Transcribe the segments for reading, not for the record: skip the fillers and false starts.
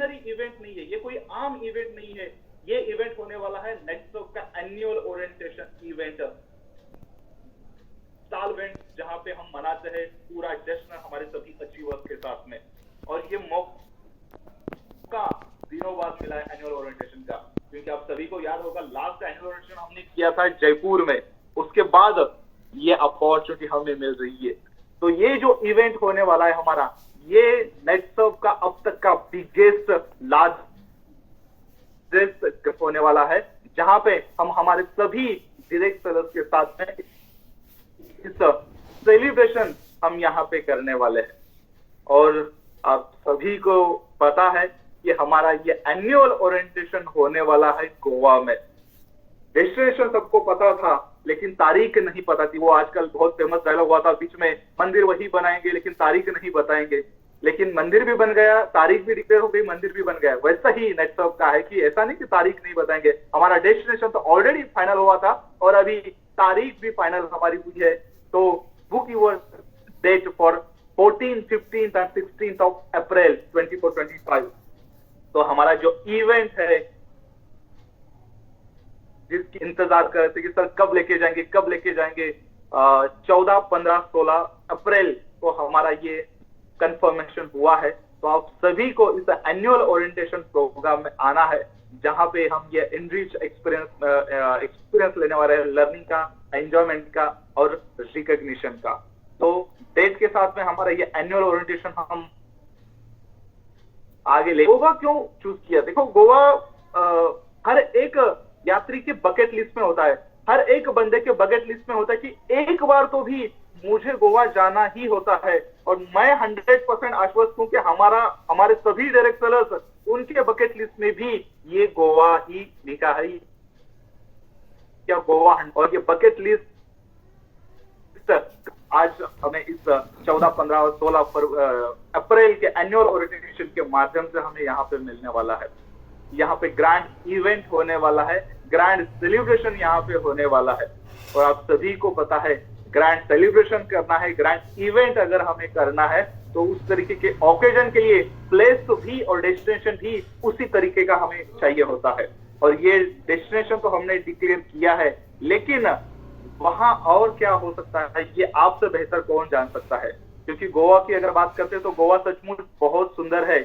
Ordinary event नहीं है, ये कोई आम इवेंट नहीं है। ये इवेंट होने वाला है नेटसर्फ का एनुअल ओरिएंटेशन इवेंट, साल इवेंट, जहां पे हम मनाते हैं पूरा जश्न हमारे सभी अचीवर्स के साथ में। और ये मौका दिनों बाद मिला है एनुअल ओरिएंटेशन का, क्योंकि आप सभी को याद होगा लास्ट एनुअल ओरिएंटेशन हमने किया था जयपुर में, उसके बाद ये अपॉर्चुनिटी हमें मिल रही है। तो ये जो इवेंट होने वाला है हमारा, ये नेटसर्फ का अब तक का बिगेस्ट लार्जेस्ट होने वाला है, जहां पे हम हमारे सभी डायरेक्ट सेलर्स के साथ में इस सेलिब्रेशन हम यहाँ पे करने वाले हैं। और आप सभी को पता है कि हमारा ये एनुअल ओरिएंटेशन होने वाला है गोवा में। डेस्टिनेशन सबको पता था, लेकिन तारीख नहीं पता थी। वो आजकल बहुत फेमस डायलॉग हुआ था बीच में, मंदिर वही बनाएंगे लेकिन तारीख नहीं बताएंगे। लेकिन मंदिर भी बन गया, तारीख भी डिक्लेयर हो गई, मंदिर भी बन गया। वैसा ही नेटसर्फ का है कि ऐसा नहीं कि तारीख नहीं बताएंगे, हमारा डेस्टिनेशन तो ऑलरेडी फाइनल हुआ था और अभी तारीख भी फाइनल हमारी हुई है। तो book your date for 14, 15 and 16 of April 24-25। तो हमारा जो इवेंट है, जिसकी इंतजार कर रहे थे कि सर कब लेके जाएंगे कब लेके जाएंगे, 14, 15, 16 अप्रैल को हमारा ये कंफर्मेशन हुआ है। तो आप सभी को इस एनुअल ओरिएंटेशन प्रोग्राम में आना है, जहां पे हम ये इनरिच एक्सपीरियंस लेने वाले हैं, लर्निंग का, एंजॉयमेंट का और रिकॉग्निशन का। तो डेट के साथ में हमारा ये एनुअल ओरिएंटेशन हम आगे ले। गोवा क्यों चूज किया? देखो, गोवा हर एक यात्री के बकेट लिस्ट में होता है, हर एक बंदे के बकेट लिस्ट में होता है कि एक बार तो भी मुझे गोवा जाना ही होता है। और मैं 100% आश्वस्त हूं कि हमारे सभी डायरेक्ट सेलर्स, उनके बकेट लिस्ट में भी ये गोवा ही लिखा है, क्या गोवा। और ये बकेट लिस्ट आज हमें इस 14, 15 और 16 अप्रैल के एनुअल ओरिएंटेशन के माध्यम से हमें यहाँ पे मिलने वाला है। यहाँ पे ग्रैंड इवेंट होने वाला है, ग्रैंड सेलिब्रेशन यहाँ पे होने वाला है। और आप सभी को पता है, ग्रैंड सेलिब्रेशन करना है, ग्रैंड इवेंट अगर हमें करना है, तो उस तरीके के ओकेजन के लिए प्लेस भी और डेस्टिनेशन भी उसी तरीके का हमें चाहिए होता है। और ये डेस्टिनेशन तो हमने डिक्लेयर किया है, लेकिन वहां और क्या हो सकता है ये आपसे बेहतर कौन जान सकता है। क्योंकि गोवा की अगर बात करते हैं तो गोवा सचमुच बहुत सुंदर है,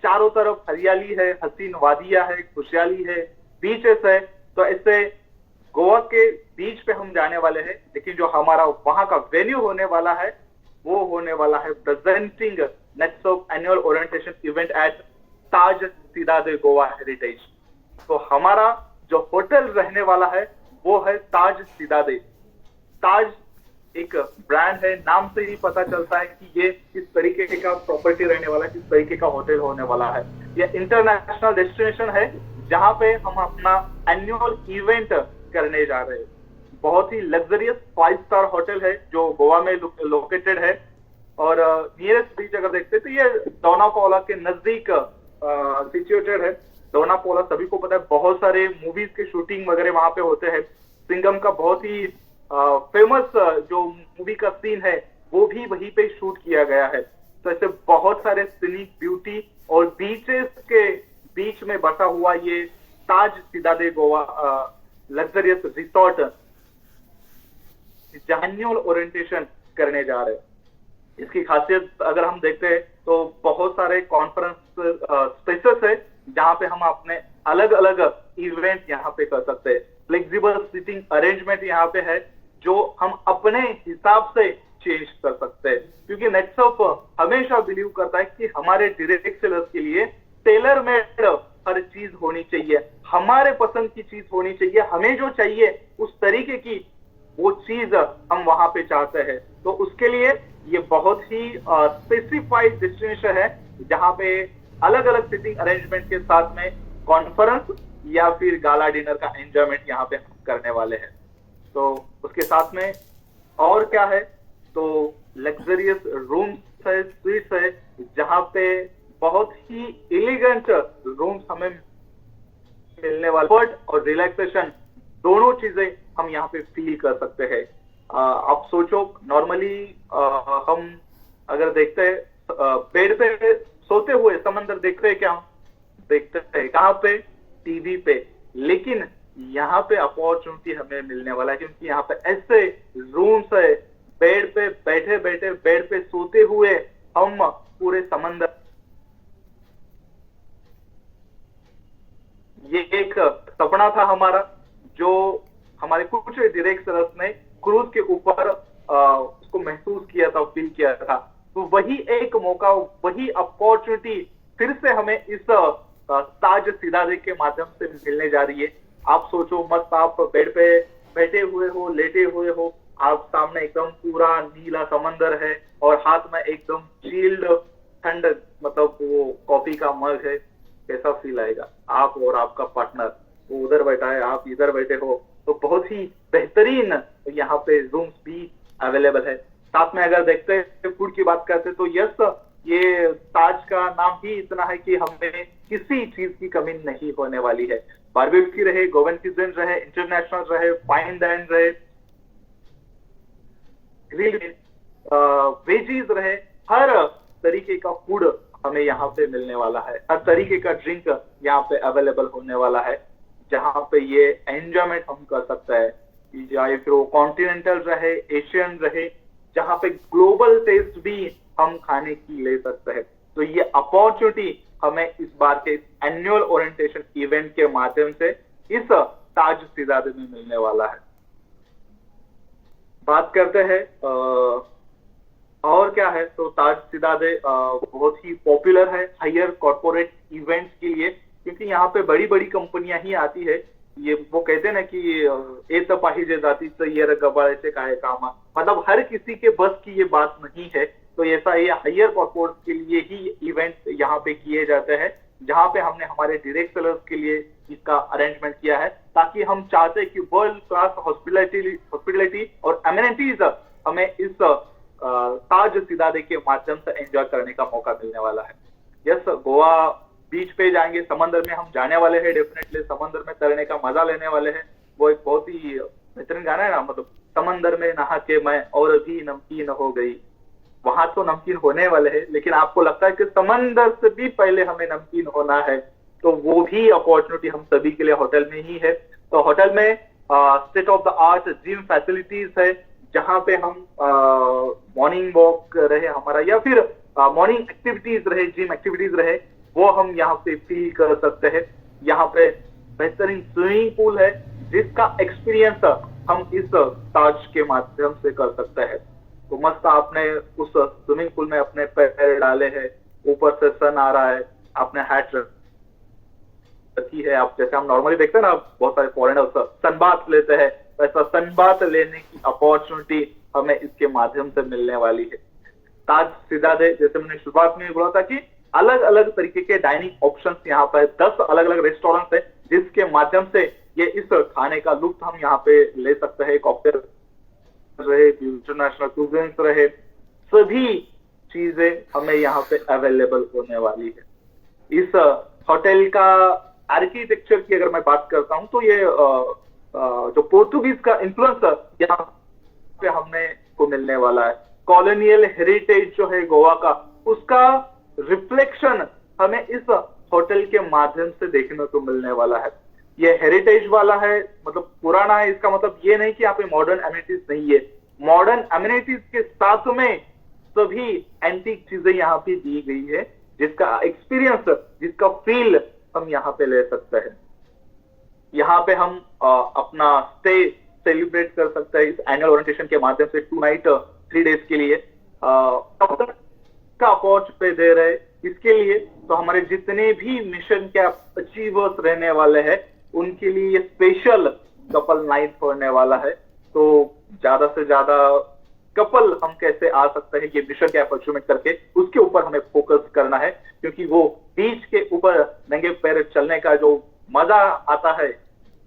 चारों तरफ हरियाली है, हसीन वादियां है, खुशहाली है, बीचेस है। तो ऐसे गोवा के बीच पे हम जाने वाले हैं, लेकिन जो हमारा वहां का वेन्यू होने वाला है वो होने वाला है presenting Netsurf annual orientation event at Taj Cidade Goa heritage. तो हमारा जो होटल रहने वाला है वो है ताज सीदादे। ताज एक ब्रांड है, नाम से ही पता चलता है कि ये किस तरीके का प्रॉपर्टी रहने वाला है, किस तरीके का होटल होने वाला है। ये इंटरनेशनल डेस्टिनेशन है जहां पे हम अपना एनुअल इवेंट करने जा रहे हैं। बहुत ही लग्जरियस 5 स्टार होटल है जो गोवा में लोकेटेड है। और नियरेस्ट बीच अगर देखते हैं तो ये डोनापोला के नजदीक सिचुएटेड है। डोनापोला सभी को पता है, बहुत सारे मूवीज के शूटिंग वगैरह वहां पे होते हैं। सिंघम का बहुत ही फेमस जो मूवी का सीन है वो भी वहीं पे शूट किया गया है। तो ऐसे बहुत सारे सीनिक ब्यूटी और बीचेस के बीच में बसा हुआ ये Taj Cidade Goa luxurious resort annual orientation करने जा रहे हैं। इसकी खासियत अगर हम देखते हैं तो बहुत सारे कॉन्फ्रेंस स्पेसेस है जहां पे हम अपने अलग अलग इवेंट यहाँ पे कर सकते हैं। फ्लेक्सिबल सीटिंग अरेंजमेंट यहाँ पे है जो हम अपने हिसाब से चेंज कर सकते हैं। क्योंकि नेटसर्फ हमेशा बिलीव करता है कि हमारे डायरेक्ट सेलर्स के लिए टेलर मेड हर चीज होनी चाहिए, हमारे पसंद की चीज होनी चाहिए। हमें जो चाहिए उस तरीके की वो चीज हम वहां पे चाहते हैं। तो उसके लिए ये बहुत ही स्पेसिफाइड डेस्टिनेशन है जहां पे अलग अलग सीटिंग अरेंजमेंट के साथ में कॉन्फ्रेंस या फिर गाला डिनर का एंजॉयमेंट यहाँ पे हम करने वाले हैं। तो उसके साथ में और क्या है, तो लग्जरियस रूम्स है, स्वीट्स है, जहां पे बहुत ही एलिगेंट रूम्स हमें मिलने वाले, कंफर्ट और रिलैक्सेशन दोनों चीजें हम यहाँ पे फील कर सकते हैं। आप सोचो, नॉर्मली हम अगर देखते हैं बेड पे सोते हुए समंदर देखते हैं क्या हम? देखते हैं कहाँ पे, टीवी पे। लेकिन यहाँ पे अपॉर्चुनिटी हमें मिलने वाला है, क्योंकि यहाँ पे ऐसे रूम्स है, बेड पे बैठे बैठे, बेड पे सोते हुए हम पूरे समंदर, ये एक सपना था हमारा, जो हमारे कुछ डायरेक्टर्स ने क्रूज के ऊपर उसको महसूस किया था, फील किया था। तो वही एक मौका, वही अपॉर्चुनिटी फिर से हमें इस ताज सिदारे के माध्यम से मिलने जा रही है। आप सोचो, मस्त आप बेड पे बैठे हुए हो, लेटे हुए हो, आप सामने एकदम पूरा नीला समंदर है, और हाथ में एकदम चिल्ड ठंड, मतलब वो कॉफी का मग है। कैसा फील आएगा? आप और आपका पार्टनर, वो उधर बैठा है, आप इधर बैठे हो, तो बहुत ही बेहतरीन यहाँ पे रूम्स भी अवेलेबल है। साथ में अगर देखते हैं, फूड की बात करते हैं, तो यस, ये ताज का नाम ही इतना है कि हमें किसी चीज की कमी नहीं होने वाली है। बारबेक्यू रहे, गोवन क्यूजिन रहे, इंटरनेशनल रहे, फाइन डाइन रहे, ग्रिल्ड वेजीज रहे, हर तरीके का फूड हमें यहाँ पे मिलने वाला है। हर तरीके का ड्रिंक यहाँ पे अवेलेबल होने वाला है, जहाँ पे ये एंजॉयमेंट हम कर सकते हैं, चाहे फिर वो कॉन्टिनेंटल रहे, एशियन रहे, जहाँ पे ग्लोबल टेस्ट भी हम खाने की ले सकते हैं। तो ये अपॉर्चुनिटी हमें इस बार के एनुअल ओरिएंटेशन इवेंट के माध्यम से इस ताज सिदारे में मिलने वाला है। बात करते हैं और क्या है, तो ताज सिदारे बहुत ही पॉपुलर है हायर कॉर्पोरेट इवेंट्स के लिए, क्योंकि यहाँ पे बड़ी बड़ी कंपनियां ही आती है। ये वो कहते हैं ना कि ए तो पाहिजे जातीचं येर गबाळाचे काय काम, मतलब हर किसी के बस की ये बात नहीं है। तो ऐसा ये हायर कॉर्पोरेट के लिए ही इवेंट यहाँ पे किए जाते हैं, जहाँ पे हमने हमारे डायरेक्ट सेलर्स के लिए इसका अरेंजमेंट किया है, ताकि हम चाहते हैं कि वर्ल्ड क्लास हॉस्पिटलिटी और एमिनिटीज हमें इस ताज सिदारे के माध्यम से एंजॉय करने का मौका मिलने वाला है। यस, गोवा बीच पे जाएंगे, समंदर में हम जाने वाले हैं, डेफिनेटली समंदर में तैरने का मजा लेने वाले हैं। वो एक बहुत ही बेहतरीन गाना है ना, मतलब समंदर में नहा के मैं और भी नमकीन हो गई। वहां तो नमकीन होने वाले हैं, लेकिन आपको लगता है कि समंदर से भी पहले हमें नमकीन होना है, तो वो भी अपॉर्चुनिटी हम सभी के लिए होटल में ही है। तो होटल में state of the art gym facilities है, जहाँ पे हम मॉर्निंग वॉक रहे हमारा, या फिर मॉर्निंग एक्टिविटीज रहे, जिम एक्टिविटीज रहे, वो हम यहाँ पे फील कर सकते हैं। यहाँ पे बेहतरीन स्विमिंग पूल है, जिसका एक्सपीरियंस हम इस ताज के माध्यम से कर सकते हैं। तो मस्त आपने उस स्विमिंग पूल में अपने पैर डाले हैं, ऊपर से सन आ रहा है, आपने हैट रखी है, आप जैसे हम नॉर्मली देखते हैं ना, बहुत सारे फॉरेनर्स सनबाथ लेते हैं, वैसा सनबाथ लेने की अपॉर्चुनिटी हमें इसके माध्यम से मिलने वाली है। ताज सिदारे, जैसे मैंने शुरुआत में बोला था कि अलग अलग तरीके के डाइनिंग ऑप्शंस यहाँ पर 10 अलग अलग रेस्टोरेंट है, जिसके माध्यम से ये इस खाने का लुत्फ हम यहाँ पे ले सकते हैं। कॉकटेल रहे, इंटरनेशनल क्यूजिन्स रहे, सभी चीजें हमें यहाँ पे अवेलेबल होने वाली है। इस होटल का आर्किटेक्चर की अगर मैं बात करता हूँ, तो ये जो पोर्टुगीज का इन्फ्लुएंस यहाँ पे हमने को मिलने वाला है। कॉलोनियल हेरिटेज जो है गोवा का, उसका रिफ्लेक्शन हमें इस होटल के माध्यम से देखने को मिलने वाला है। ये हेरिटेज वाला है, मतलब पुराना है, इसका मतलब ये नहीं कि यहाँ पे मॉडर्न एमिनिटीज नहीं है। मॉडर्न एमिनिटीज के साथ में सभी एंटीक चीजें यहाँ पे दी गई है, जिसका एक्सपीरियंस, जिसका फील हम यहाँ पे ले सकते हैं। यहाँ पे हम अपना स्टे सेलिब्रेट कर सकते हैं इस एनुअल ओरिएंटेशन के माध्यम से 2 नाइट 3 डेज के लिए। का अप्रोच पे दे रहे इसके लिए, तो हमारे जितने भी मिशन के अचीवर्स रहने वाले हैं, उनके लिए स्पेशल कपल नाइट होने वाला है। तो ज्यादा से ज्यादा कपल हम कैसे आ सकते हैं, ये मिशन के अचीवमेंट करके उसके ऊपर हमें फोकस करना है, क्योंकि वो बीच के ऊपर नंगे पैर चलने का जो मजा आता है,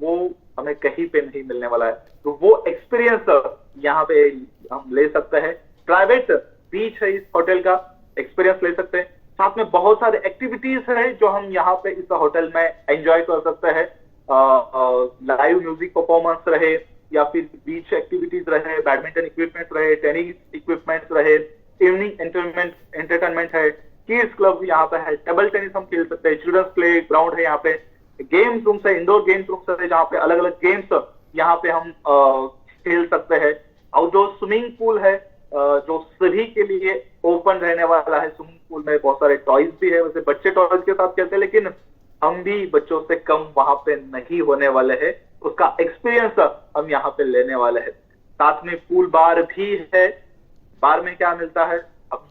वो हमें कहीं पे नहीं मिलने वाला है। तो वो एक्सपीरियंस यहाँ पे हम ले सकते हैं। प्राइवेट बीच है इस होटल का, एक्सपीरियंस ले सकते हैं। साथ में बहुत सारे एक्टिविटीज है जो हम यहाँ पे इस होटल में एंजॉय कर सकते हैं। लाइव म्यूजिक परफॉर्मेंस रहे, या फिर बीच एक्टिविटीज रहे, बैडमिंटन इक्विपमेंट रहे, टेनिस इक्विपमेंट रहे, इवनिंग एंटरटेनमेंट है, किड्स क्लब यहाँ पे है, टेबल टेनिस हम खेल सकते हैं, चिल्ड्रंस प्ले ग्राउंड है यहाँ पे, गेम्स रूम्स है, इंडोर गेम्स रूम्स है जहाँ पे अलग अलग गेम्स यहाँ पे हम खेल सकते हैं। आउटडोर स्विमिंग पूल है जो सभी के लिए ओपन रहने वाला है। स्विमिंग पूल में बहुत सारे टॉयज भी है, वैसे बच्चे टॉयज के साथ खेलते हैं लेकिन हम भी बच्चों से कम वहां पे नहीं होने वाले हैं, उसका एक्सपीरियंस हम यहाँ पे लेने वाले हैं। साथ में पूल बार भी है। बार में क्या मिलता है, अब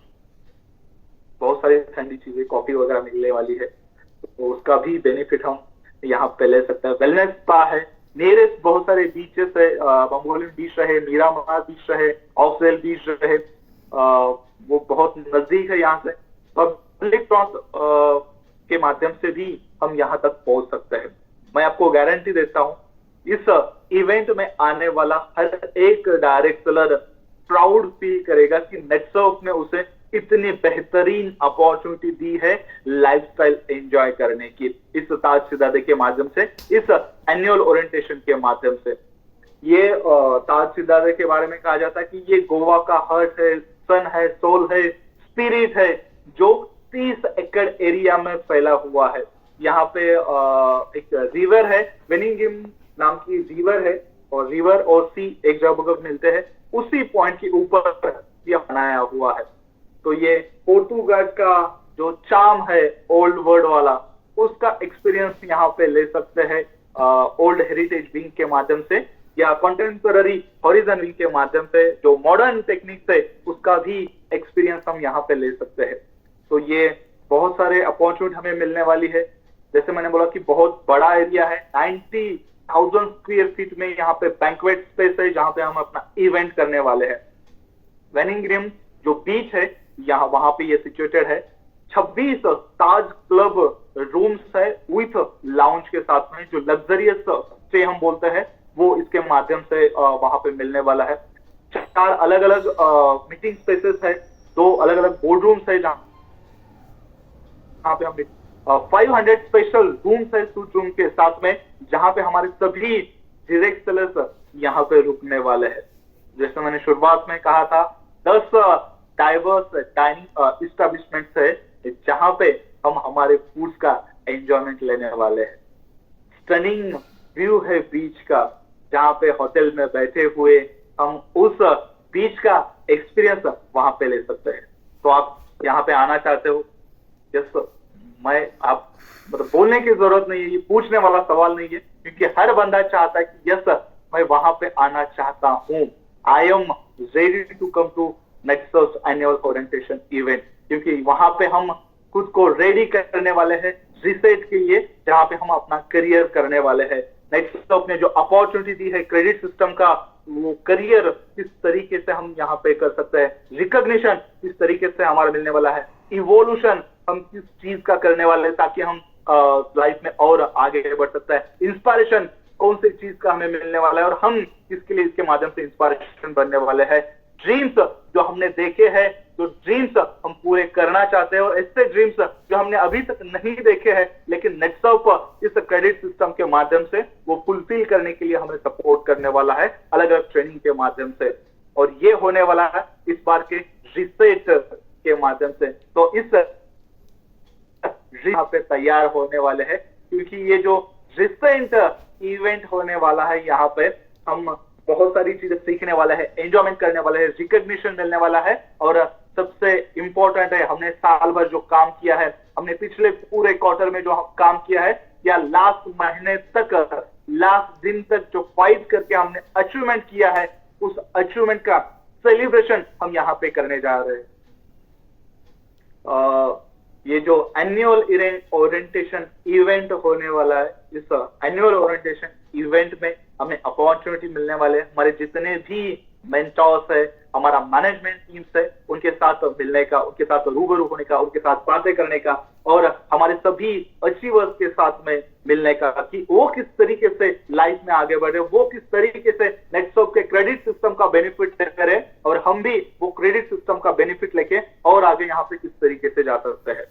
बहुत सारी ठंडी चीजें, कॉफी वगैरह मिलने वाली है, तो उसका भी बेनिफिट हम यहाँ पे ले सकते हैं। वेलनेस स्पा है, नियरेस्ट बहुत सारे बीचेस है, बंगोलिन बीच रहे, मीरामार बीच रहे, ऑक्सवेल बीच रहे, वो बहुत नजदीक है यहाँ से। पब्लिक ट्रांसपोर्ट के माध्यम से भी हम यहाँ तक पहुंच सकते हैं। मैं आपको गारंटी देता हूँ इस इवेंट में आने वाला हर एक डायरेक्ट सेलर प्राउड फील करेगा कि नेटसर्फ ने उसे इतनी बेहतरीन अपॉर्चुनिटी दी है लाइफस्टाइल एंजॉय करने की, इस ताज सिदादे के माध्यम से, इस एनुअल ओरिएंटेशन के माध्यम से। ये ताज सिदादे के बारे में कहा जाता है कि ये गोवा का हार्ट है, सन है, सोल है, स्पिरिट है, जो 30 एकड़ एरिया में फैला हुआ है। यहाँ पे एक रिवर है, वेनिंगिम नाम की रिवर है, और रिवर और सी एक जगह मिलते हैं, उसी पॉइंट के ऊपर यह बनाया हुआ है। तो ये पोर्टुगल का जो चार्म है ओल्ड वर्ल्ड वाला, उसका एक्सपीरियंस यहाँ पे ले सकते हैं ओल्ड हेरिटेज विंग के माध्यम से, या कंटेम्पररी हॉरिजन विंग के माध्यम से जो मॉडर्न टेक्निक्स है उसका भी एक्सपीरियंस हम यहाँ पे ले सकते हैं। तो ये बहुत सारे अपॉर्चुनिटी हमें मिलने वाली है। जैसे मैंने बोला कि बहुत बड़ा एरिया है, 90,000 स्क्वायर फीट में यहाँ पे बैंक्वेट स्पेस है जहाँ पे हम अपना इवेंट करने वाले हैं। वेनिंग्रिम जो बीच है यहाँ, वहां पे ये सिचुएटेड है। 26 ताज क्लब रूम्स है विथ लाउंज के साथ में, जो लग्जरियस स्टे हम बोलते हैं वो इसके माध्यम से वहां पे मिलने वाला है। 4 अलग अलग मीटिंग स्पेसेस है, 2 अलग अलग बोर्ड रूम्स है जहाँ पे हम 500 स्पेशल रूम्स है सूट रूम के साथ में, जहां पे हमारे सभी डायरेक्ट सेलर्स यहाँ पे रुकने वाले हैं। जैसे मैंने शुरुआत में कहा था 10 डाइवर्स डाइनिंग इस्टेब्लिशमेंट्स है जहां पे हम हमारे फूड्स का एंजॉयमेंट लेने वाले हैं। स्टनिंग व्यू है बीच का, जहां पे होटल में बैठे हुए हम उस बीच का एक्सपीरियंस वहां पे ले सकते हैं। तो आप यहाँ पे आना चाहते हो? यस, मैं आप मतलब बोलने की जरूरत नहीं है, ये पूछने वाला सवाल नहीं है, क्योंकि हर बंदा चाहता है कि यस मैं वहां पे आना चाहता हूँ। I am ready to come to Netsurf annual orientation event, क्योंकि वहां पे हम खुद को रेडी करने वाले हैं रिसेट के लिए, जहां पे हम अपना करियर करने वाले हैं। नेटसर्फ ने जो अपॉर्चुनिटी दी है क्रेडिट सिस्टम का, वो करियर किस तरीके से हम यहाँ पे कर सकते हैं, रिकॉग्निशन किस तरीके से हमारा मिलने वाला है, इवोल्यूशन हम किस चीज का करने वाले हैं ताकि हम लाइफ में और आगे बढ़ सकते हैं, इंस्पायरेशन कौन सी चीज का हमें मिलने वाला है और हम किसके लिए इसके माध्यम से इंस्पायरेशन बनने वाले हैं, ड्रीम्स जो हमने देखे हैं, जो ड्रीम्स हम पूरे करना चाहते हैं, और ऐसे ड्रीम्स जो हमने अभी तक नहीं देखे हैं लेकिन नेटसर्फ इस क्रेडिट सिस्टम के माध्यम से वो फुलफिल करने के लिए हमें सपोर्ट करने वाला है अलग अलग ट्रेनिंग के माध्यम से। और ये होने वाला है इस बार के रिसेट के माध्यम से। तो इस यहाँ पे तैयार होने वाले हैं, क्योंकि ये जो रिसेंट इवेंट होने वाला है यहाँ पे हम बहुत सारी चीजें सीखने वाले हैं, एंजॉयमेंट करने वाले हैं, रिकॉग्निशन मिलने वाला है, और सबसे इंपॉर्टेंट है हमने साल भर जो काम किया है, हमने पिछले पूरे क्वार्टर में जो काम किया है, या लास्ट महीने तक, लास्ट दिन तक जो फाइट करके हमने अचीवमेंट किया है, उस अचीवमेंट का सेलिब्रेशन हम यहाँ पे करने जा रहे हैं। ये जो एनुअल ओरिएंटेशन इवेंट होने वाला है, इस एनुअल ओरिएंटेशन इवेंट में हमें अपॉर्चुनिटी मिलने वाले हैं, हमारे जितने भी मेंटर्स है, हमारा मैनेजमेंट टीम्स है, उनके साथ मिलने का, उनके साथ रूबरू होने का, उनके साथ बातें करने का, और हमारे सभी अचीवर्स के साथ में मिलने का कि वो किस तरीके से लाइफ में आगे बढ़े, वो किस तरीके से नेटसर्फ के क्रेडिट सिस्टम का बेनिफिट करें, और हम भी वो क्रेडिट सिस्टम का बेनिफिट लेके और आगे यहाँ पे किस तरीके से जा सकते हैं।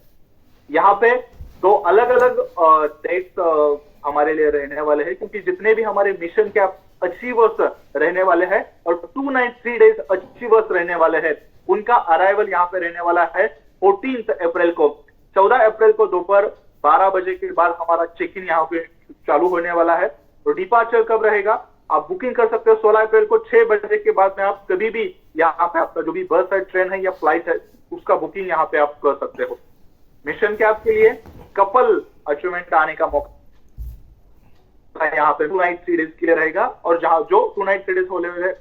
यहाँ पे 2 अलग अलग डेट्स हमारे लिए रहने वाले हैं, क्योंकि जितने भी हमारे मिशन के अचीवर्स रहने वाले हैं और 2 नाइट 3 डेज अचीवर्स रहने वाले हैं, उनका अराइवल यहाँ पे रहने वाला है 14 अप्रैल को, 14 अप्रैल को दोपहर 12 बजे के बाद हमारा चेक इन यहाँ पे चालू होने वाला है। तो डिपार्चर कब रहेगा, आप बुकिंग कर सकते हो 16 अप्रैल को 6 बजे के बाद में। आप कभी भी यहाँ पे आपका जो भी बस है, ट्रेन है या फ्लाइट है, उसका बुकिंग यहाँ पे आप कर सकते हो। मिशन क्या आपके लिए, कपल अचीवमेंट आने का मौका यहाँ पे 2 नाइट 3 डेज के लिए रहेगा। और जहां जो 2 नाइट 3 डेज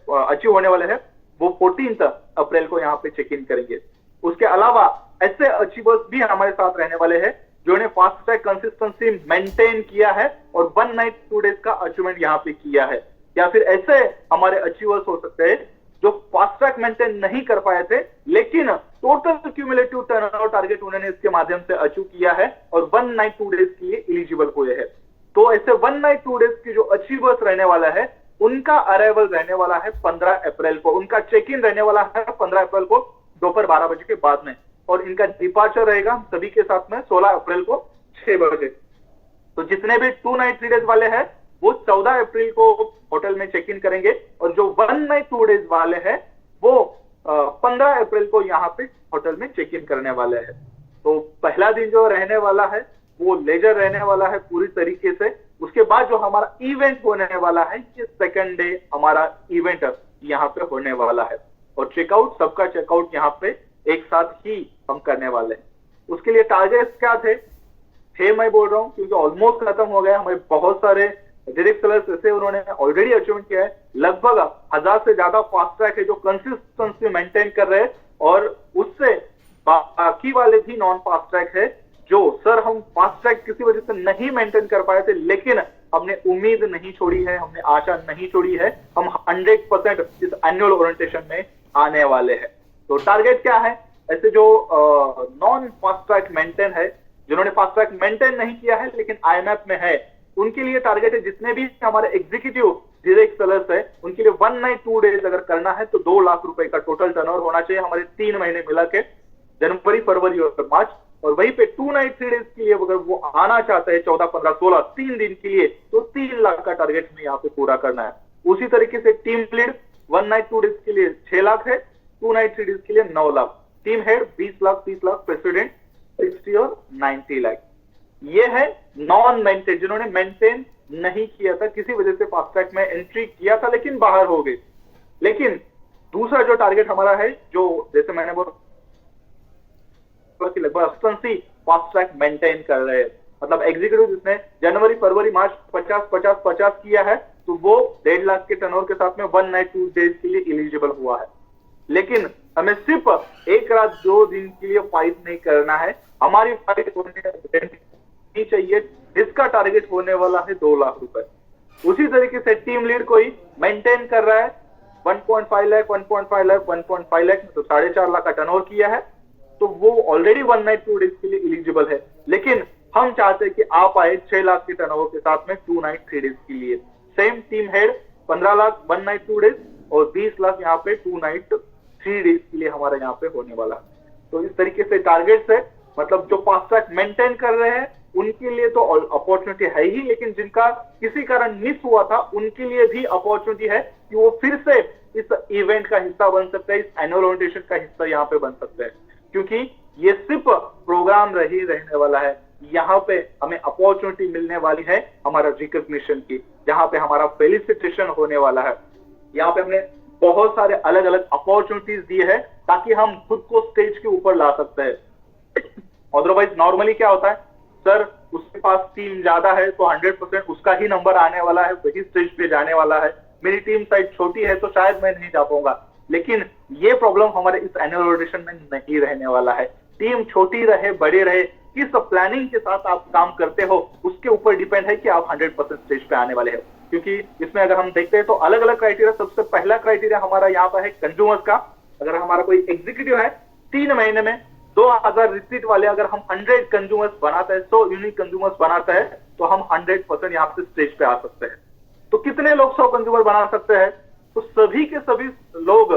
अचीव होने वाले हैं वो 14 अप्रैल को यहाँ पे चेक इन करेंगे। उसके अलावा ऐसे अचीवर्स भी हमारे साथ रहने वाले हैं जिन्होंने फास्ट ट्रैक कंसिस्टेंसी मेंटेन किया है और 1 नाइट 2 डेज का अचीवमेंट यहाँ पे किया है। या फिर ऐसे हमारे अचीवर्स हो सकते हैं जो फास्ट ट्रैक मेंटेन नहीं कर पाए थे, लेकिन टोटल क्यूमुलेटिव टर्नओवर टारगेट उन्होंने इसके माध्यम से अचीव किया है और 1 नाइट 2 डेज के लिए एलिजिबल हुए हैं। तो ऐसे 1 नाइट 2 डेज की जो अचीवर्स रहने वाला है, उनका अराइवल रहने वाला है 15 अप्रैल को, उनका चेक इन रहने वाला है 15 अप्रैल को दोपहर 12 बजे के बाद में, और इनका डिपार्चर रहेगा सभी के साथ में 16 अप्रैल को 6 बजे। तो जितने भी 2 नाइट 3 डेज वाले हैं वो 14 अप्रैल को होटल में चेक इन करेंगे, और जो 1 नाइट 2 डेज वाले हैं वो 15 अप्रैल को यहाँ पे होटल में चेक इन करने वाले हैं। तो पहला दिन जो रहने वाला है वो लेजर रहने वाला है पूरी तरीके से। उसके बाद जो हमारा इवेंट होने वाला है, ये सेकंड डे हमारा इवेंट यहाँ पे होने वाला है, और चेकआउट, सबका चेकआउट यहाँ पे एक साथ ही हम करने वाले हैं। उसके लिए टारगेट्स क्या थे मैं बोल रहा हूँ क्योंकि ऑलमोस्ट खत्म हो गया। हमारे बहुत सारे डायरेक्ट सेलर्स ऐसे उन्होंने ऑलरेडी अचीवमेंट किया है। लगभग 1000 से ज्यादा फास्ट ट्रैक है जो कंसिस्टेंसी मेंटेन कर रहे हैं, और उससे बाकी वाले भी नॉन फास्ट ट्रैक है जो सर हम फास्ट ट्रैक किसी वजह से नहीं मेंटेन कर पाए थे, लेकिन हमने उम्मीद नहीं छोड़ी है, हमने आशा नहीं छोड़ी है, हम 100% इस एनुअल ओरिएंटेशन में आने वाले हैं। तो टारगेट क्या है, ऐसे जो नॉन फास्ट ट्रैक मेंटेन है, जिन्होंने फास्ट ट्रैक मेंटेन नहीं किया है लेकिन आईएमएफ में है, उनके लिए टारगेट है जितने भी हमारे एग्जीक्यूटिव डायरेक्ट सेलर्स है उनके लिए 1 नाइट 2 डेज अगर करना है तो 2 लाख रुपए का टोटल टर्नओवर होना चाहिए हमारे 3 महीने मिला के, जनवरी, फरवरी और मार्च। और वहीं पे 2 नाइट 3 डेज के लिए अगर वो आना चाहते हैं 14, 15, 16 3 दिन के लिए, तो 3 लाख का टारगेट हमें यहाँ पे पूरा करना है। उसी तरीके से टीम लीड 1 नाइट 2 डेज के लिए 6 लाख है, 2 नाइट 3 डेज के लिए 9 lakh, team head 20 lakh, 30 lakh, president 60 और 90 लाख। ये है नॉन मेंटेन, जिन्होंने मेंटेन नहीं किया था, किसी वजह से फास्ट ट्रैक में एंट्री किया था लेकिन बाहर हो गए। लेकिन दूसरा जो टारगेट हमारा है, जो जैसे मैंने बोला कि लगभग 80 फास्ट ट्रैक मेंटेन कर रहे हैं, मतलब एग्जीक्यूटिव जिसने जनवरी, फरवरी, मार्च 50-50-50 किया है, तो वो 1.5 लाख के टर्नओवर के साथ में 1 नाइट 2 डेज के लिए एलिजिबल हुआ है। लेकिन हमें सिर्फ 1 रात 2 दिन के लिए फाइट नहीं करना है, हमारी फाइट होनी चाहिए जिसका टारगेट होने वाला है 2 लाख रुपए। उसी तरीके से टीम लीड कोई मेंटेन कर रहा है 1.5 लाख, 1.5 लाख, 1.5 लाख, तो 4.5 लाख का टर्नओवर किया है, तो वो ऑलरेडी 1 नाइट 2 डेज के लिए एलिजिबल है। लेकिन हम चाहते हैं कि आप आए 6 लाख के टर्नओवर के साथ में 2 नाइट 3 डेज के लिए। Same team head 15 lakh 1 night 2 days और 20 लाख यहाँ पे 2 नाइट 3 डेज के लिए हमारे यहाँ पे होने वाला है। तो इस तरीके से टारगेट्स है, मतलब जो फास्ट ट्रैक मेंटेन कर रहे हैं उनके लिए तो अपॉर्चुनिटी है ही, लेकिन जिनका किसी कारण मिस हुआ था उनके लिए भी अपॉर्चुनिटी है कि वो फिर से इस इवेंट का हिस्सा बन सकते हैं, इस एनुअल ओरिएंटेशन का हिस्सा यहाँ पे बन सकते हैं, क्योंकि ये सिर्फ प्रोग्राम रहने वाला है। यहाँ पे हमें अपॉर्चुनिटी मिलने वाली है हमारा रिकॉग्निशन की, जहाँ पे हमारा फेलिसिटेशन होने वाला है। यहाँ पे हमने बहुत सारे अलग अलग अपॉर्चुनिटीज दिए हैं ताकि हम खुद को स्टेज के ऊपर ला सकते हैं। अदरवाइज नॉर्मली क्या होता है, सर उसके पास टीम ज्यादा है तो 100% उसका ही नंबर आने वाला है, वही स्टेज पे जाने वाला है, मेरी टीम साइज छोटी है तो शायद मैं नहीं जा पाऊंगा। लेकिन ये प्रॉब्लम हमारे इस एनुअल ऑडिशन में नहीं रहने वाला है। टीम छोटी रहे बड़े रहे, किस प्लानिंग के साथ आप काम करते हो उसके ऊपर डिपेंड है कि आप 100% स्टेज पे आने वाले हो। क्योंकि इसमें अगर हम देखते हैं तो अलग अलग क्राइटेरिया, सबसे पहला क्राइटेरिया हमारा यहाँ पर है कंज्यूमर्स का। अगर हमारा कोई एग्जीक्यूटिव है 3 महीने में 2000 रिसीट वाले अगर हम 100 कंज्यूमर्स बनाते हैं, 100 यूनिक कंज्यूमर्स बनाते हैं, तो हम 100% यहाँ पे स्टेज पे आ सकते हैं। तो कितने लोग 100 कंज्यूमर बना सकते हैं? तो सभी के सभी लोग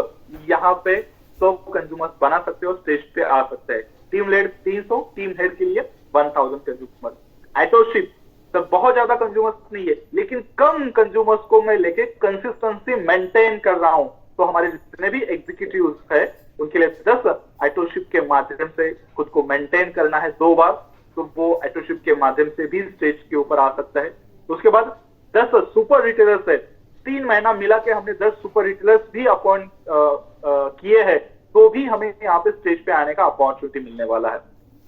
यहाँ पे 100 कंज्यूमर्स बना सकते हो, स्टेज पे आ सकते हैं। टीम लीड 300, टीम हेड के लिए 1000 कंज्यूमर। एटोशिप तब बहुत ज्यादा कंज्यूमर्स नहीं है, लेकिन कम कंज्यूमर्स को मैं लेके कंसिस्टेंसी मेंटेन कर रहा हूं, तो हमारे जितने भी एग्जीक्यूटिव्स है उनके लिए 10 ऑटोशिप के माध्यम से खुद को मेंटेन करना है 2 बार, तो वो ऑटोशिप के माध्यम से भी स्टेज के ऊपर आ सकता है। तो उसके बाद 10 सुपर रिटेलर्स है, 3 महीना मिला के हमने 10 सुपर रिटेलर्स भी अपॉइंट किए हैं, तो भी हमें यहाँ पे स्टेज पे आने का अपॉर्चुनिटी मिलने वाला है।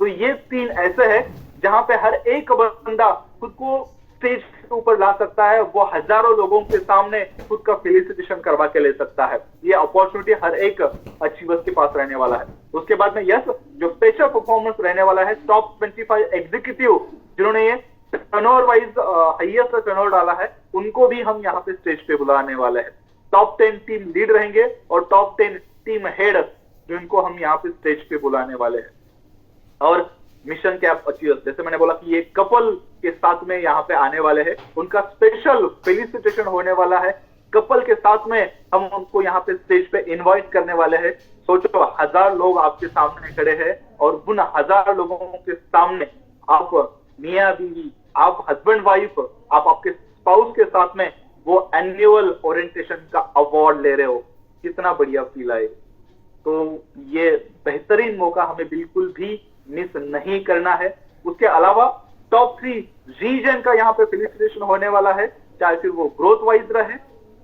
तो ये 3 ऐसे है जहां पे हर एक बंदा खुद को स्टेज के ऊपर ला सकता है, वो हजारों लोगों के सामने खुद का फेलिसिटेशन करवा के ले सकता है। ये अपॉर्चुनिटी हर एक अचीवर्स के पास रहने वाला है। उसके बाद में यस, जो स्पेशल परफॉर्मेंस रहने वाला है, टॉप 25 एग्जीक्यूटिव जिन्होंने ये टर्नओवर वाइज हाईएस्ट टर्नओवर डाला है, उनको भी हम यहाँ पे स्टेज पे बुलाने वाले हैं। टॉप 10 टीम लीड रहेंगे और टॉप 10 टीम हेड जिनको हम यहाँ पे स्टेज पे बुलाने वाले हैं। और मिशन कैप अचीवर्स, जैसे मैंने बोला कि ये कपल के साथ में यहाँ पे आने वाले हैं, उनका स्पेशल फेलिसिटेशन होने वाला है। कपल के साथ में हम उनको यहाँ पे स्टेज पे इनवाइट करने वाले हैं। सोचो 1000 लोग आपके सामने खड़े हैं और उन 1000 लोगों के सामने आप मियाँ बीवी, आप हस्बैंड वाइफ, आप आपके स्पाउस के साथ में वो एनुअल ओरिएंटेशन का अवार्ड ले रहे हो, कितना बढ़िया फील आएगा। तो ये बेहतरीन मौका हमें बिल्कुल भी मिस नहीं करना है। उसके अलावा टॉप 3 रीजन का यहाँ पे फेलिसिटेशन होने वाला है, चाहे फिर वो ग्रोथ वाइज रहे,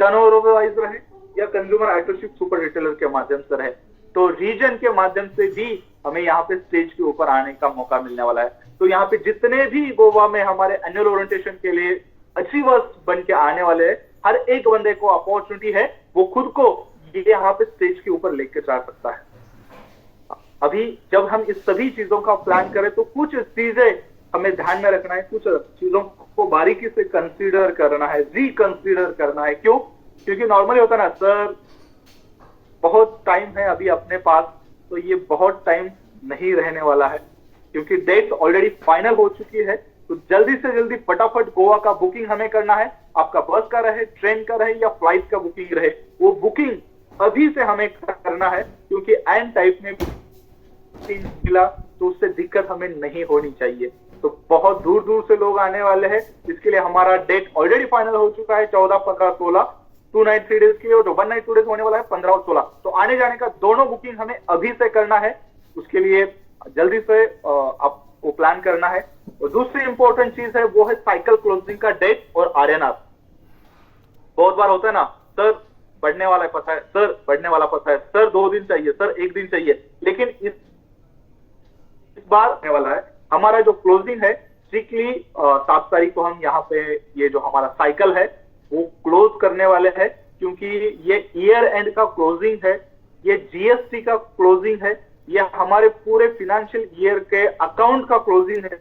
टर्नओवर वाइज रहे या कंज्यूमर ऑटोशिप सुपर रिटेलर के माध्यम से रहे। तो रीजन के माध्यम से भी हमें यहाँ पे स्टेज के ऊपर आने का मौका मिलने वाला है। तो यहाँ पे जितने भी गोवा में हमारे एनुअल ओरिएंटेशन के लिए अचीवर्स बन के आने वाले हैं, हर एक बंदे को अपॉर्चुनिटी है, वो खुद को ये यहाँ पे स्टेज के ऊपर लेकर जा सकता है। अभी जब हम इस सभी चीजों का प्लान करें तो कुछ चीजें हमें ध्यान में रखना है, कुछ चीजों को बारीकी से कंसीडर करना है, रिकंसीडर करना है। क्यों? क्योंकि नॉर्मली होता है ना, सर बहुत टाइम है अभी अपने पास, तो ये बहुत टाइम नहीं रहने वाला है, क्योंकि डेट ऑलरेडी फाइनल हो चुकी है। तो जल्दी से जल्दी फटाफट गोवा का बुकिंग हमें करना है। आपका बस का रहे, ट्रेन का रहे या फ्लाइट का बुकिंग रहे, वो बुकिंग अभी से हमें करना है, क्योंकि एंड टाइप में मिला तो उससे दिक्कत हमें नहीं होनी चाहिए। तो बहुत दूर दूर से लोग आने वाले हैं, इसके लिए हमारा डेट ऑलरेडी फाइनल हो चुका है 14, 15, 16, 2 नाइट 3 डेज के लिए, और जो 1 नाइट 2 डेज होने वाला है 15 और 16। तो आने जाने का दोनों बुकिंग हमें अभी से करना है, उसके लिए जल्दी से आपको प्लान करना है। और दूसरी इंपॉर्टेंट चीज है वो है साइकिल क्लोजिंग का डेट और आरएनआर। बहुत बार होता है ना, सर बढ़ने वाला पता है, सर बढ़ने वाला पता है, सर 2 दिन चाहिए, सर 1 दिन चाहिए, लेकिन इस बार होने वाला है हमारा जो क्लोजिंग है स्ट्रिक्टली 7 तारीख को हम यहाँ पे ये जो हमारा साइकिल है वो क्लोज करने वाले हैं, क्योंकि ये ईयर एंड का क्लोजिंग है, ये जीएसटी का क्लोजिंग है, ये हमारे पूरे फाइनेंशियल ईयर के अकाउंट का क्लोजिंग है,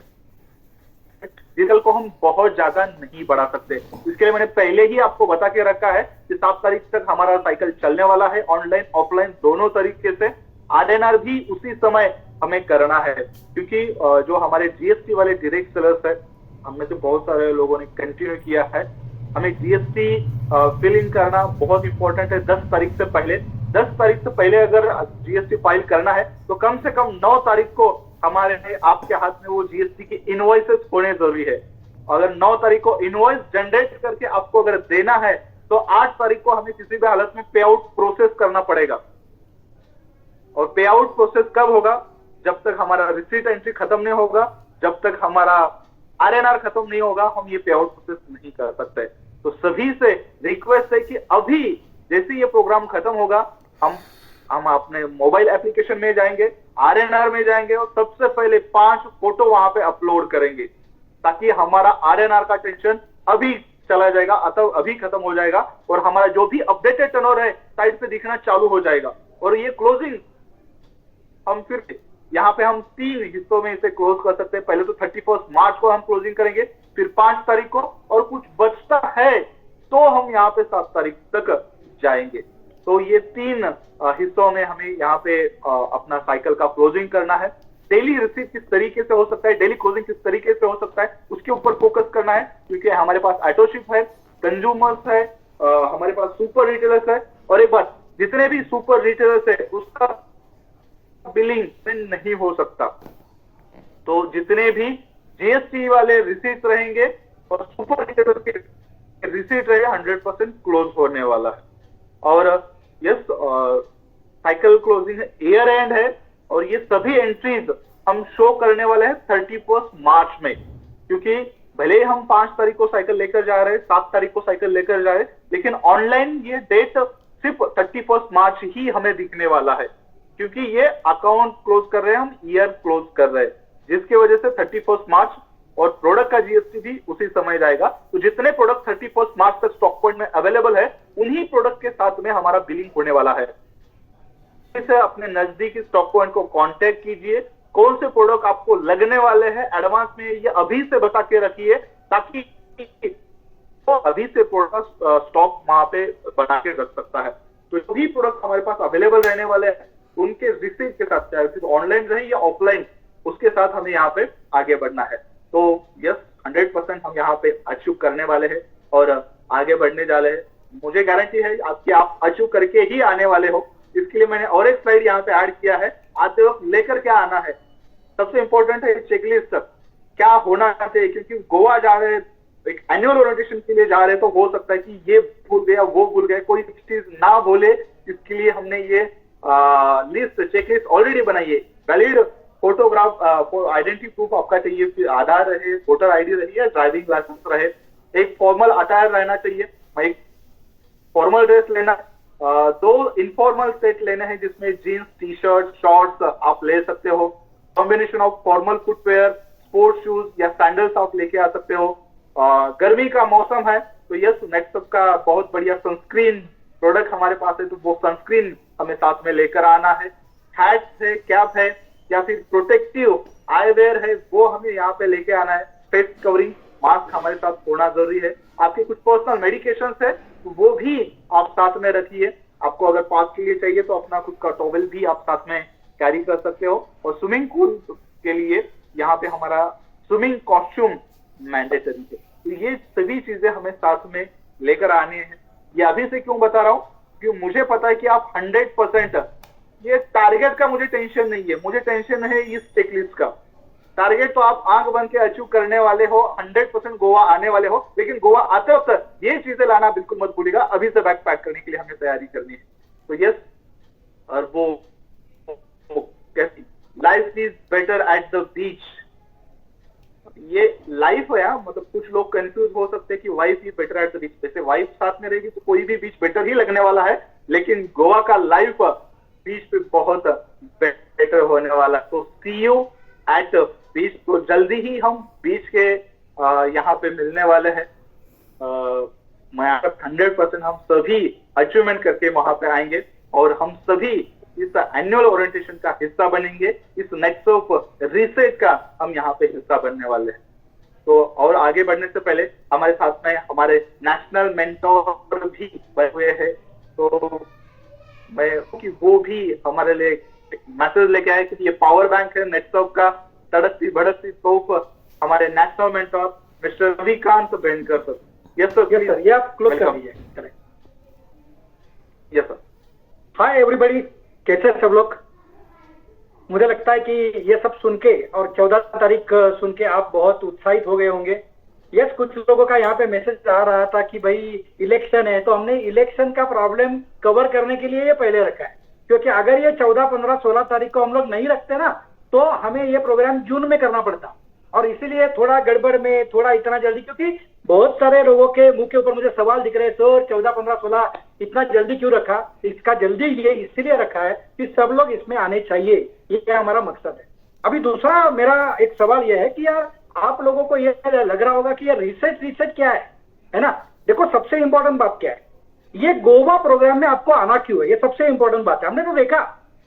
जिसको को हम बहुत ज्यादा नहीं बढ़ा सकते। इसके लिए मैंने पहले ही आपको बता के रखा है कि 7 तारीख तक हमारा साइकिल चलने वाला है, ऑनलाइन ऑफलाइन दोनों तरीके से। आरएनआर भी उसी समय हमें करना है, क्योंकि जो हमारे जीएसटी वाले डायरेक्ट सेलर्स है, हममें से बहुत सारे लोगों ने कंटिन्यू किया है, हमें जीएसटी फिल इन करना बहुत इंपॉर्टेंट है 10 तारीख से पहले। 10 तारीख से पहले अगर जीएसटी फाइल करना है तो कम से कम 9 तारीख को हमारे आपके हाथ में वो जीएसटी की इनवॉइसेस होने जरूरी है। अगर 9 तारीख को इनवॉइस जनरेट करके आपको अगर देना है तो 8 तारीख को हमें किसी भी हालत में पे आउट प्रोसेस करना पड़ेगा। और पे आउट प्रोसेस कब होगा? जब तक हमारा रिसीट एंट्री खत्म नहीं होगा, जब तक हमारा आरएनआर खत्म नहीं होगा, हम ये पे आउट प्रोसेस नहीं कर सकते। तो सभी से रिक्वेस्ट है कि अभी जैसे ये प्रोग्राम खत्म होगा, हम अपने मोबाइल एप्लीकेशन में जाएंगे, आरएनआर में जाएंगे और सबसे पहले 5 फोटो वहां पे अपलोड करेंगे, ताकि हमारा आरएनआर का टेंशन अभी चला जाएगा, अतः अभी खत्म हो जाएगा और हमारा जो भी अपडेटेड टर्नओवर है साइड पे दिखना चालू हो जाएगा। और ये क्लोजिंग हम फिर यहाँ पे हम 3 हिस्सों में इसे क्लोज कर सकते हैं। पहले तो 31 मार्च को हम क्लोजिंग करेंगे, फिर 5 तारीख को, और कुछ बचता है तो हम यहाँ पे 7 तारीख तक जाएंगे। तो ये 3 हिस्सों में हमें यहाँ पे अपना साइकिल का क्लोजिंग करना है। डेली रिसीट किस तरीके से हो सकता है, डेली क्लोजिंग किस तरीके से हो सकता है, उसके ऊपर फोकस करना है, क्योंकि हमारे पास ऑटोशिप है, कंज्यूमर्स है, हमारे पास सुपर रिटेलर्स है। और एक बात, जितने भी सुपर रिटेलर्स है उसका बिलिंग में नहीं हो सकता। तो जितने भी जीएसटी वाले रिसीट रहेंगे और सुपर रिटेलर के रिसीट रहेगा 100% क्लोज होने वाला है। और यस, साइकिल क्लोजिंग है, ईयर एंड है, और ये सभी एंट्रीज हम शो करने वाले हैं 31 मार्च में। क्योंकि भले ही हम 5 तारीख को साइकिल लेकर जा रहे हैं, 7 तारीख को साइकिल लेकर जा रहे हैं, लेकिन ऑनलाइन ये डेट सिर्फ 31 मार्च ही हमें दिखने वाला है। क्योंकि ये अकाउंट क्लोज कर रहे हैं, हम ईयर क्लोज कर रहे हैं, जिसकी वजह से 31 मार्च, और प्रोडक्ट का जीएसटी भी उसी समय जाएगा। तो जितने प्रोडक्ट 31 मार्च तक स्टॉक पॉइंट में अवेलेबल है, उन्हीं प्रोडक्ट के साथ में हमारा बिलिंग होने वाला है। इसे अपने नजदीकी स्टॉक पॉइंट को कांटेक्ट कीजिए, कौन से प्रोडक्ट आपको लगने वाले हैं एडवांस में ये अभी से बता के रखिए, ताकि तो अभी से प्रोडक्ट स्टॉक वहां पे बना के रख सकता है। तो जो भी प्रोडक्ट हमारे पास अवेलेबल रहने वाले हैं, उनके रिसीट के साथ, चाहे फिर ऑनलाइन रहे या ऑफलाइन, उसके साथ हमें यहाँ पे आगे बढ़ना है। तो यस, 100% हम यहाँ पे अचीव करने वाले हैं और आगे बढ़ने जा रहे हैं। मुझे गारंटी है आपकी, आप अचीव करके ही आने वाले हो। इसके लिए मैंने और एक स्लाइड यहाँ पे ऐड किया है। आते वक्त लेकर क्या आना है, सबसे इंपॉर्टेंट है चेकलिस्ट, क्या होना चाहिए। क्योंकि गोवा जा रहे हैं, एक एनुअल ओरिएंटेशन के लिए जा रहे हैं, तो हो सकता है कि ये भूल गया, वो भूल गए, कोई चीज ना भूले। इसके लिए हमने ये लिस्ट, चेकलिस्ट ऑलरेडी बनाई है। वैलिड फोटोग्राफ, आइडेंटिटी प्रूफ आपका चाहिए, फिर आधार रहे, वोटर आईडी रही है, ड्राइविंग लाइसेंस रहे, एक फॉर्मल अटायर रहना चाहिए, एक फॉर्मल ड्रेस लेना, 2 इनफॉर्मल सेट लेने हैं, जिसमें जीन्स, टी शर्ट, शॉर्ट्स आप ले सकते हो। Combination of formal footwear, sports shoes या सैंडल्स आप लेके आ सकते हो। गर्मी का मौसम है, तो यस, नेक्सट का बहुत बढ़िया सनस्क्रीन प्रोडक्ट हमारे पास है, तो वो सनस्क्रीन हमें साथ में लेकर आना है। हैट है, कैप है, या फिर प्रोटेक्टिव आईवेयर है, वो हमें यहाँ पे लेके आना है। फेस कवरिंग, मास्क हमारे साथ होना जरूरी है। आपके कुछ पर्सनल मेडिकेशंस है, तो वो भी आप साथ में रखिए। आपको अगर पास के लिए चाहिए तो अपना खुद का टॉवल भी आप साथ में कैरी कर सकते हो। और स्विमिंग पूल के लिए यहाँ पे हमारा स्विमिंग कॉस्ट्यूम मैंडेटरी है। तो ये सभी चीजें हमें साथ में लेकर आने हैं। ये अभी से क्यों बता रहा हूँ, क्योंकि मुझे पता है कि आप 100%, ये टारगेट का मुझे टेंशन नहीं है, मुझे टेंशन है इस चेकलिस्ट का। टारगेट तो आप आंख बंद के अचीव करने वाले हो, 100% गोवा आने वाले हो, लेकिन गोवा आते वक्त ये चीजें लाना बिल्कुल मत भूलिएगा। अभी से बैग पैक करने के लिए हमें तैयारी करनी है। तो यस, और वो कैसी life is better at the beach, ये लाइफ है यार। मतलब कुछ लोग कंफ्यूज हो सकते हैं कि wife is better at the beach. जैसे वाइफ साथ में रहेगी तो कोई भी बीच बेटर ही लगने वाला है, लेकिन गोवा का लाइफ बीच पे बहुत बेटर होने वाला। तो सी यू एट बीच। तो जल्दी ही हम बीच के यहाँ पे मिलने वाले हैं। मैं 100% हम सभी अचीवमेंट करके वहां पे आएंगे, और हम सभी इस एनुअल ओरिएंटेशन का हिस्सा बनेंगे। इस नेक्स्ट ऑफ रिसेट का हम यहाँ पे हिस्सा बनने वाले हैं। तो और आगे बढ़ने से पहले हमारे साथ में हमारे नेशनल मेंटोर भी बने हुए हैं। तो मैं कि वो भी हमारे लिए मैसेज लेके आए कि ये पावर बैंक है नेटवर्क का, तड़कती भड़कती तोप, हमारे national mentor mister Ravikant Benkar sir. Yes sir, ये आप क्लोज कर दीजिए। Correct. Yes sir. Hi everybody, कैसे सब लोग? मुझे लगता है कि ये सब सुन के और 14 तारीख सुन के आप बहुत उत्साहित हो गए होंगे। यस, कुछ लोगों का यहाँ पे मैसेज आ रहा था कि भाई इलेक्शन है, तो हमने इलेक्शन का प्रॉब्लम कवर करने के लिए ये पहले रखा है। क्योंकि अगर ये 14, 15, 16 तारीख को हम लोग नहीं रखते ना, तो हमें ये प्रोग्राम जून में करना पड़ता। और इसीलिए थोड़ा गड़बड़ में, थोड़ा इतना जल्दी, क्योंकि बहुत सारे लोगों के मुंह के ऊपर मुझे सवाल दिख रहे हैं, सर 14, 15, 16 इतना जल्दी क्यों रखा? इसका जल्दी ये इसलिए रखा है कि सब लोग इसमें आने चाहिए, ये हमारा मकसद है। अभी दूसरा मेरा एक सवाल यह है कि यार आप लोगों को ये लग रहा होगा कि यार रिसर्च क्या है ना? देखो, सबसे इंपॉर्टेंट बात क्या है, ये गोवा प्रोग्राम में आपको आना क्यों है, ये सबसे इंपॉर्टेंट बात है। हमने तो देखा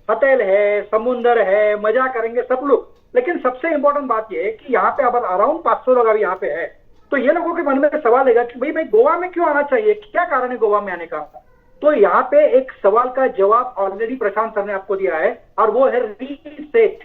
होटल है, समुंदर है, मजा करेंगे सब लोग, लेकिन सबसे इंपॉर्टेंट बात ये है कि यहाँ पे अब अराउंड 500 लोग अभी यहाँ पे है। तो ये लोगों के मन में सवाल है कि भाई गोवा में क्यों आना चाहिए, क्या कारण है गोवा में आने का? तो यहाँ पे एक सवाल का जवाब ऑलरेडी प्रशांत सर ने आपको दिया है, और वो है रीसेट।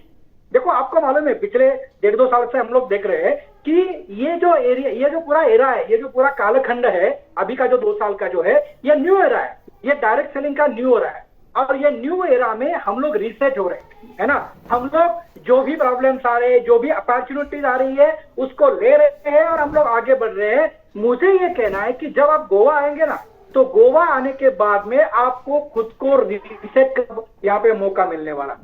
देखो, आपको मालूम है पिछले 1.5-2 साल से हम लोग देख रहे हैं कि ये जो एरिया, ये जो पूरा एरा है, ये जो पूरा कालखंड है अभी का, जो 2 साल का जो है, ये न्यू एरा है, ये डायरेक्ट सेलिंग का न्यू एरा है। और ये न्यू एरा में हम लोग रीसेट हो रहे हैं, है ना? हम लोग जो भी प्रॉब्लम्स आ रहे हैं, जो भी अपॉर्चुनिटीज आ रही है, उसको ले रहे हैं और हम लोग आगे बढ़ रहे हैं। मुझे ये कहना है कि जब आप गोवा आएंगे ना, तो गोवा आने के बाद में आपको खुद को रीसेट का यहाँ पे मौका मिलने वाला।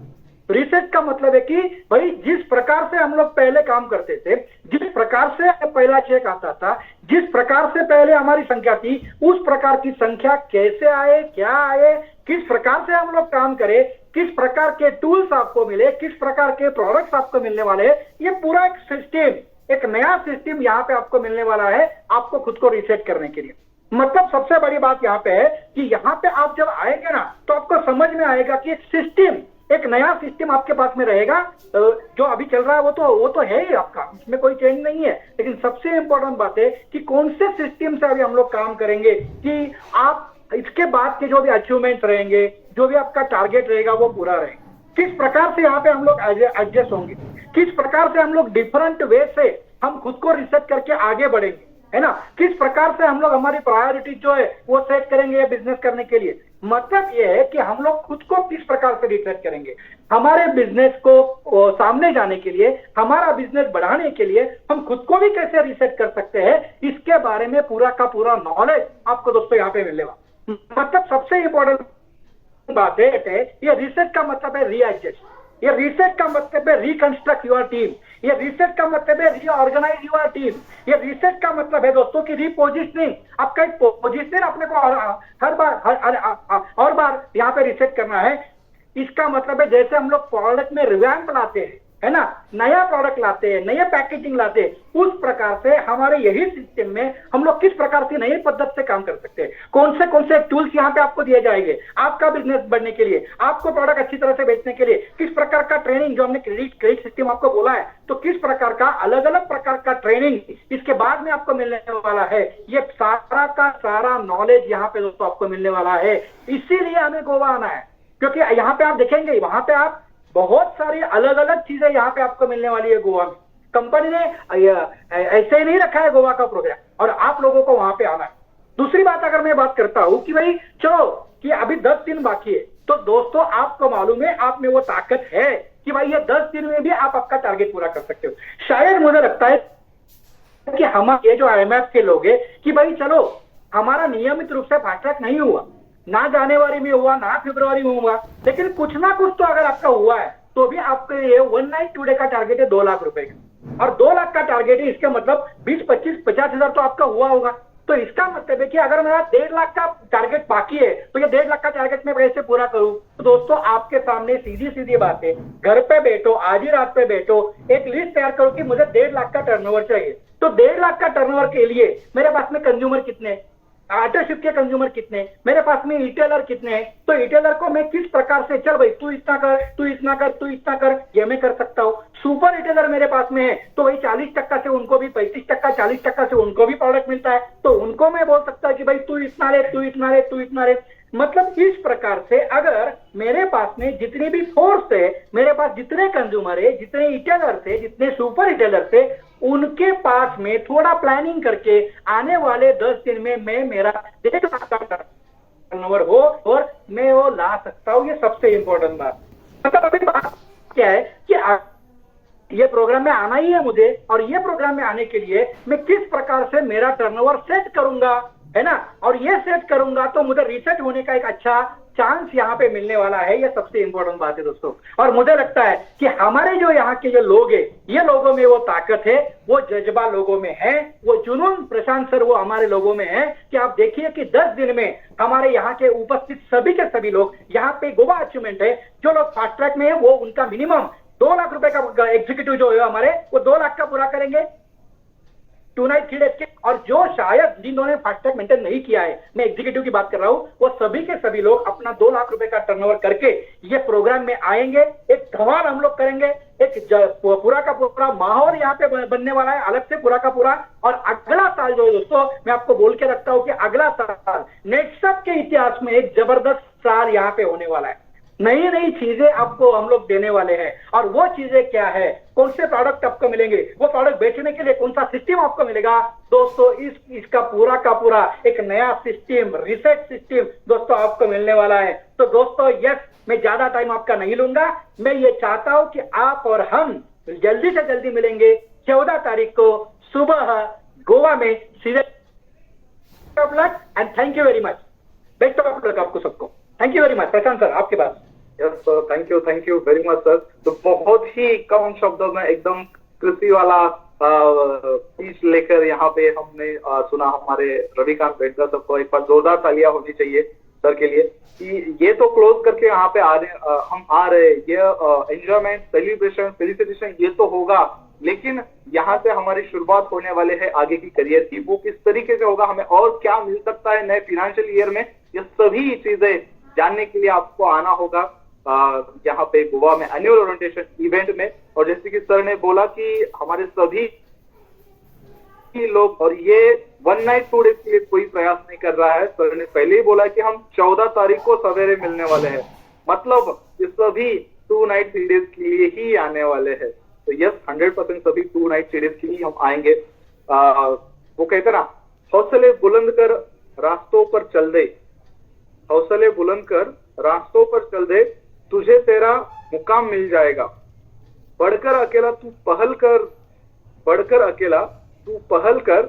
रीसेट का मतलब है कि भाई जिस प्रकार से हम लोग पहले काम करते थे, जिस प्रकार से पहला चेक आता था, जिस प्रकार से पहले हमारी संख्या थी, उस प्रकार की संख्या कैसे आए, क्या आए, किस प्रकार से हम लोग काम करें, किस प्रकार के टूल्स आपको मिले, किस प्रकार के प्रोडक्ट्स आपको मिलने वाले, ये पूरा एक सिस्टम, एक नया सिस्टम यहाँ पे आपको मिलने वाला है आपको खुद को रीसेट करने के लिए। मतलब सबसे बड़ी बात यहाँ पे है कि यहाँ पे आप जब आएंगे ना तो आपको समझ में आएगा कि एक सिस्टम, एक नया सिस्टम आपके पास में रहेगा। जो अभी चल रहा है वो तो है ही आपका, इसमें कोई चेंज नहीं है। लेकिन सबसे इंपॉर्टेंट बात है कि कौन से सिस्टम से अभी हम लोग काम करेंगे कि आप इसके बाद के जो भी अचीवमेंट रहेंगे, जो भी आपका टारगेट रहेगा वो पूरा रहेगा। किस प्रकार से यहाँ पे हम लोग एडजस्ट होंगे, किस प्रकार से हम लोग डिफरेंट वे से हम खुद को रिसर्च करके आगे बढ़ेंगे, है ना। किस प्रकार से हम लोग हमारी प्रायोरिटी जो है वो सेट करेंगे बिजनेस करने के लिए। मतलब ये है कि हम लोग खुद को किस प्रकार से रिसर्च करेंगे, हमारे बिजनेस को सामने जाने के लिए, हमारा बिजनेस बढ़ाने के लिए हम खुद को भी कैसे रिसर्च कर सकते हैं, इसके बारे में पूरा का पूरा नॉलेज आपको दोस्तों यहाँ पे मिलेगा। मतलब सबसे इंपॉर्टेंट बात है ये रिसर्च का मतलब है रीएडजस्ट, ये रिसर्च का मतलब है रिकंस्ट्रक्ट योर टीम, ये रिसर्च का मतलब है रीऑर्गेनाइज योर टीम, ये रिसर्च का मतलब है दोस्तों की रीपोजिशनिंग। आपका एक पोजिशन अपने को हर बार यहाँ पे रिसर्च करना है। इसका मतलब है जैसे हम लोग प्रोडक्ट में रिवैम्प लाते हैं, है ना, नया प्रोडक्ट लाते हैं, नया पैकेजिंग लाते हैं, उस प्रकार से हमारे यही सिस्टम में हम लोग किस प्रकार से नई पद्धति से काम कर सकते हैं। कौन से टूल्स यहाँ पे आपको दिए जाएंगे आपका बिजनेस बढ़ने के लिए, आपको प्रोडक्ट अच्छी तरह से बेचने के लिए, किस प्रकार का ट्रेनिंग, जो हमने क्रेडिट सिस्टम आपको बोला है, तो किस प्रकार का अलग अलग प्रकार का ट्रेनिंग इसके बाद में आपको मिलने वाला है। ये सारा का सारा नॉलेज यहाँ पे दोस्तों आपको मिलने वाला है। इसीलिए हमें गोवा आना है, क्योंकि यहाँ पे आप देखेंगे वहां पे आप बहुत सारी अलग अलग चीजें यहाँ पे आपको मिलने वाली है। गोवा में कंपनी ने ऐसे ही नहीं रखा है गोवा का प्रोग्राम, और आप लोगों को वहां पे आना है। दूसरी बात अगर मैं बात करता हूं कि भाई चलो कि अभी 10 दिन बाकी है, तो दोस्तों आपको मालूम है आप में वो ताकत है कि भाई ये 10 दिन में भी आप आपका टारगेट पूरा कर सकते हो। शायद मुझे लगता है कि हमारे ये जो IMF के लोग है कि भाई चलो हमारा नियमित रूप से फास्ट ट्रैक नहीं हुआ, ना जनवरी में हुआ, ना फरवरी में हुआ, लेकिन कुछ ना कुछ तो अगर आपका हुआ है तो भी आपके ये 1 नाइट टुडे का टारगेट है 2 लाख रुपए का, और 2 लाख का टारगेट है, इसका मतलब 20, 25, 50 हजार तो आपका हुआ होगा। तो इसका मतलब है कि अगर मेरा 1.5 लाख का टारगेट बाकी है तो ये 1.5 लाख का टारगेट मैं कैसे पूरा करूं। तो दोस्तों आपके सामने सीधी सीधी बात है, घर पे बैठो, आज ही रात पे बैठो, एक लिस्ट तैयार करो कि मुझे 1.5 लाख का टर्नओवर चाहिए। तो 1.5 लाख का टर्नओवर के लिए मेरे पास में कंज्यूमर कितने, ऑटोशिप के कंज्यूमर कितने, मेरे पास में रिटेलर कितने हैं, तो रिटेलर को मैं किस प्रकार से, चल भाई तू इतना कर, तू इतना कर, तू इतना कर, ये मैं कर सकता हूँ। सुपर रिटेलर मेरे पास में है तो वही 40% से उनको भी 35%, 40% से उनको भी प्रोडक्ट मिलता है, तो उनको मैं बोल सकता हूँ कि भाई तू इतना ले, तू इतना ले, तू इतना ले। मतलब इस प्रकार से अगर मेरे पास में जितनी भी फोर्स है, मेरे पास जितने कंज्यूमर है, जितने रिटेलर थे, जितने सुपर रिटेलर थे, उनके पास में थोड़ा प्लानिंग करके आने वाले 10 दिन में मैं मेरा 1.5 लाख का टर्नओवर हो और मैं वो ला सकता हूँ। ये सबसे इंपॉर्टेंट बात। मतलब अभी बात क्या है कि ये प्रोग्राम में आना ही है मुझे, और ये प्रोग्राम में आने के लिए मैं किस प्रकार से मेरा टर्नओवर सेट करूंगा, है ना, और ये सेट करूंगा तो मुझे रिसर्च होने का एक अच्छा चांस यहाँ पे मिलने वाला है। ये सबसे इंपॉर्टेंट बात है दोस्तों। और मुझे लगता है कि हमारे जो यहाँ के जो लोग हैं, ये लोगों में वो ताकत है, वो जज्बा लोगों में है, वो जुनून प्रशांत सर वो हमारे लोगों में है कि आप देखिए कि 10 दिन में हमारे यहाँ के उपस्थित सभी के सभी लोग, यहाँ पे गोवा अचीवमेंट है, जो लोग फास्ट ट्रैक में है वो उनका मिनिमम 2 लाख रुपए का एग्जीक्यूटिव जो है हमारे, वो 2 लाख का पूरा करेंगे 2 नाइट 3 डेज के। और जो शायद जिन्होंने फास्ट ट्रैक मेंटेन नहीं किया है, मैं एग्जीक्यूटिव की बात कर रहा हूं, वो सभी के सभी लोग अपना 2 लाख रुपए का टर्नओवर करके ये प्रोग्राम में आएंगे। एक धमाल हम लोग करेंगे, एक पूरा का पूरा माहौल यहाँ पे बनने वाला है, अलग से पूरा का पूरा। और अगला साल जो है दोस्तों, मैं आपको बोल के रखता हूं कि अगला साल नेटसप के इतिहास में एक जबरदस्त साल यहाँ पे होने वाला है। नई नई चीजें आपको हम लोग देने वाले हैं, और वो चीजें क्या है, कौन से प्रोडक्ट आपको मिलेंगे, वो प्रोडक्ट बेचने के लिए कौन सा सिस्टम आपको मिलेगा दोस्तों, इसका पूरा का पूरा एक नया सिस्टम, रिसर्च सिस्टम दोस्तों आपको मिलने वाला है। तो दोस्तों यस, मैं ज्यादा टाइम आपका नहीं लूंगा, मैं ये चाहता हूं कि आप और हम जल्दी से जल्दी मिलेंगे 14 तारीख को सुबह गोवा में सीधे of luck and thank you very much. Best of luck आपको सबको। Thank you very much. Prashant sir आपके पास। Yes sir, thank you very much sir. तो बहुत ही कम शब्दों में एकदम कृषि वाला स्पीच लेकर यहाँ पे हमने सुना हमारे रविकांत बेटकर सबको। एक बार जोरदार तालियां होनी चाहिए सर के लिए कि ये तो क्लोज करके यहाँ पे हम आ रहे। ये एंजॉयमेंट, सेलिब्रेशन, फेलिसिटेशन ये तो होगा, लेकिन यहाँ से हमारी शुरुआत होने वाले है आगे की करियर की। वो किस तरीके से होगा, हमें और क्या मिल सकता है नए फाइनेंशियल ईयर में, ये सभी चीजें जानने के लिए आपको आना होगा यहाँ पे गोवा में एनुअल ओरिएंटेशन इवेंट में। और जैसे कि सर ने बोला कि हमारे सभी लोग, और ये 1 नाइट 2 डेज के लिए कोई प्रयास नहीं कर रहा है। सर ने पहले ही बोला कि हम 14 तारीख को सवेरे मिलने वाले हैं, मतलब ये सभी 2 नाइट 3 डेज के लिए ही आने वाले हैं। तो यस, 100% सभी 2 नाइट 3 डेज के लिए हम आएंगे। वो कहते ना, हौसले बुलंद कर रास्तों पर चल दे, हौसले बुलंद कर रास्तों पर चल दे, तुझे तेरा मुकाम मिल जाएगा। बढ़कर अकेला तू पहल कर, बढ़कर अकेला तू पहल कर,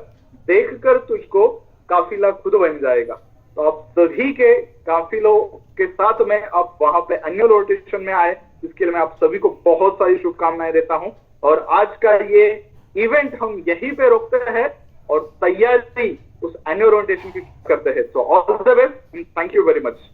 देख कर तुझको काफिला खुद बन जाएगा। तो आप सभी के काफिलों के साथ में आप वहां पे एनुअल ओरिएंटेशन में आए, इसके लिए मैं आप सभी को बहुत सारी शुभकामनाएं देता हूं। और आज का ये इवेंट हम यहीं पे रोकते हैं और तैयारी उस एनुअल ओरिएंटेशन की करते हैं। So all the best, thank you very much.